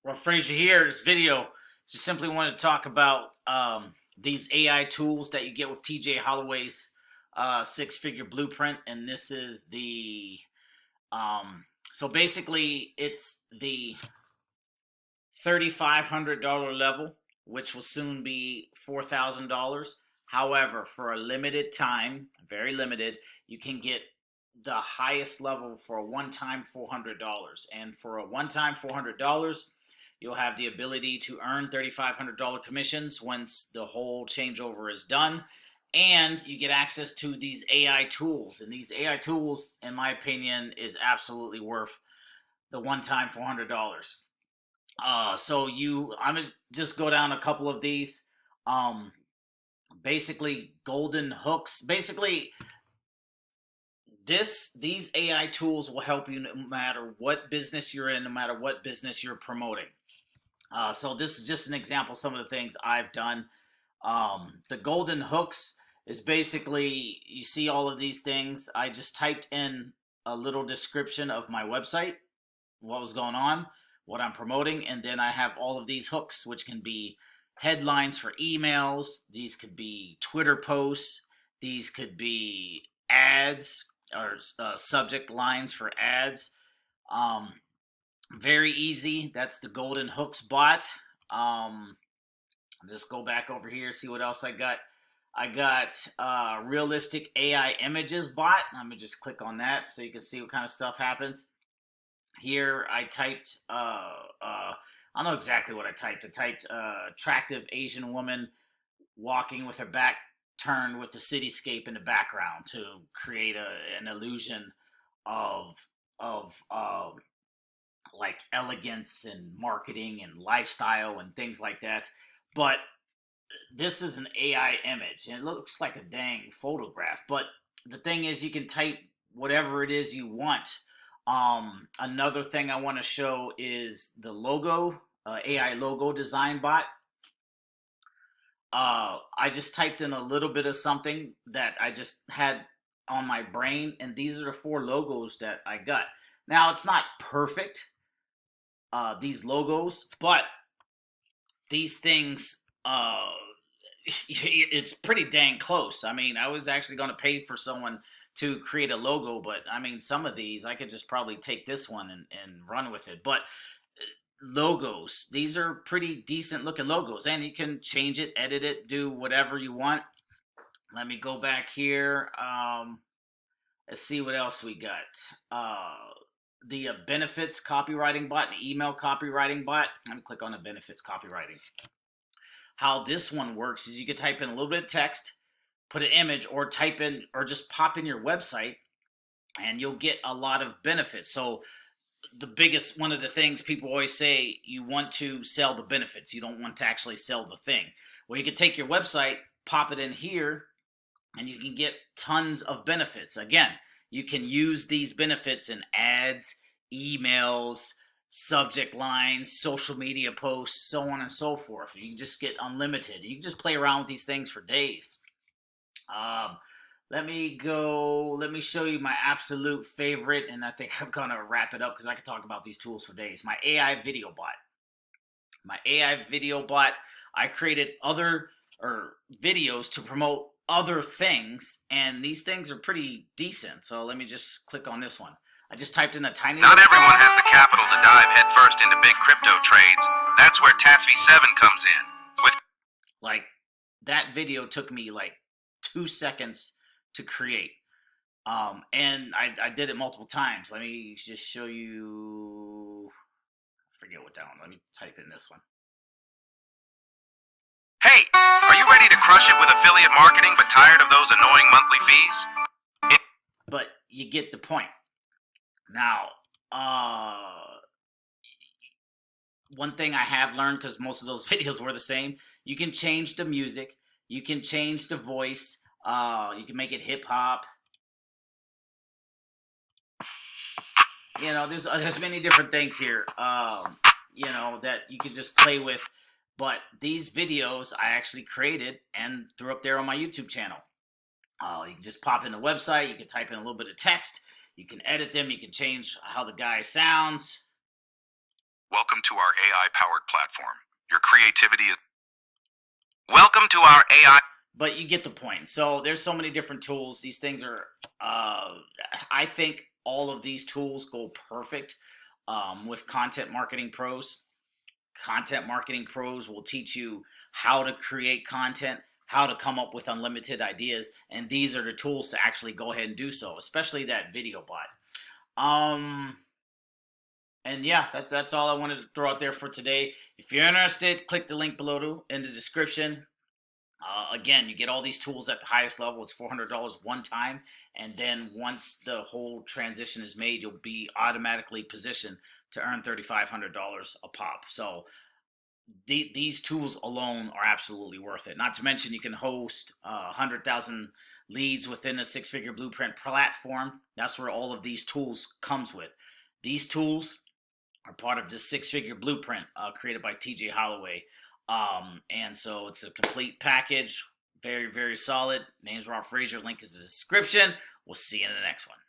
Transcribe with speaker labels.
Speaker 1: Well, Fraser here, this video just simply wanted to talk about these AI tools that you get with TJ Holloway's six-figure blueprint, and this is the so basically it's the $3,500 level, which will soon be $4,000. However, for a limited time, very limited, you can get the highest level for a one-time $400. And for a one-time $400, you'll have the ability to earn $3,500 commissions once the whole changeover is done. And you get access to these AI tools. And these AI tools, in my opinion, is absolutely worth the one-time $400. I'm gonna just go down a couple of these. Um, Basically, golden hooks. Basically, these AI tools will help you no matter what business you're in, no matter what business you're promoting. So this is just an example of some of the things I've done. The golden hooks is basically, you see all of these things. I just typed in a little description of my website, what was going on, what I'm promoting, and then I have all of these hooks, which can be headlines for emails. These could be Twitter posts. These could be ads or subject lines for ads. Um, Very easy. That's the Golden Hooks bot. Just go back over here, see what else I got. I got realistic AI images bot. Let me just click on that so you can see what kind of stuff happens. Here I typed, I don't know exactly what I typed. I typed attractive Asian woman walking with her back turned with the cityscape in the background to create an illusion of of like elegance and marketing and lifestyle and things like that. But this is an AI image and it looks like a dang photograph. But the thing is, you can type whatever it is you want. Another thing I want to show is the logo, AI logo design bot. I just typed in a little bit of something that I just had on my brain, and these are the four logos that I got. Now, it's not perfect, these logos, but these things, it's pretty dang close. I mean, I was actually going to pay for someone to create a logo, but I mean, some of these I could just probably take this one and run with it. But logos, these are pretty decent looking logos, and you can change it, edit it, do whatever you want. Let me go back here. Let's see what else we got. The benefits copywriting bot, the email copywriting bot. Let me click on the benefits copywriting. How this one works is you can type in a little bit of text, put an image, or type in, or just pop in your website, and you'll get a lot of benefits. So one of the things people always say, you want to sell the benefits. You don't want to actually sell the thing. Well, you can take your website, pop it in here, and you can get tons of benefits. Again, you can use these benefits in ads, emails, subject lines, social media posts, so on and so forth. You can just get unlimited. You can just play around with these things for days. Let me show you my absolute favorite, and I think I'm gonna wrap it up because I could talk about these tools for days. My AI video bot. My AI video bot, I created other videos to promote other things, and these things are pretty decent. So let me just click on this one. I just typed in a tiny...
Speaker 2: Not everyone has the capital to dive headfirst into big crypto trades. That's where TASV7 comes in.
Speaker 1: Like, that video took me like 2 seconds to create. And I did it multiple times. Let me just show you... I forget what that one. Let me type in this one.
Speaker 2: Hey, are you ready to crush it with affiliate marketing but tired of those annoying monthly fees?
Speaker 1: But you get the point. Now, one thing I have learned, because most of those videos were the same, you can change the music, you can change the voice, you can make it hip hop. You know, there's many different things here, you know, that you can just play with. But these videos I actually created and threw up there on my YouTube channel. You can just pop in the website, you can type in a little bit of text, you can edit them, you can change how the guy sounds.
Speaker 2: Welcome to our AI-powered platform. Your creativity is... Welcome to our AI...
Speaker 1: But you get the point. So there's so many different tools. These things are, I think all of these tools go perfect with Content Marketing Pros. Content Marketing Pros will teach you how to create content, how to come up with unlimited ideas, and these are the tools to actually go ahead and do so, especially that video bot. And yeah, that's all I wanted to throw out there for today. If you're interested, click the link below in the description. Again, you get all these tools at the highest level. It's $400 one time, and then once the whole transition is made, you'll be automatically positioned to earn $3,500 a pop. So these tools alone are absolutely worth it. Not to mention, you can host 100,000 leads within a six-figure blueprint platform. That's where all of these tools comes with. These tools are part of this six-figure blueprint created by TJ Holloway. And so it's a complete package. Very, very solid. Name's Rob Frazier. Link is in the description. We'll see you in the next one.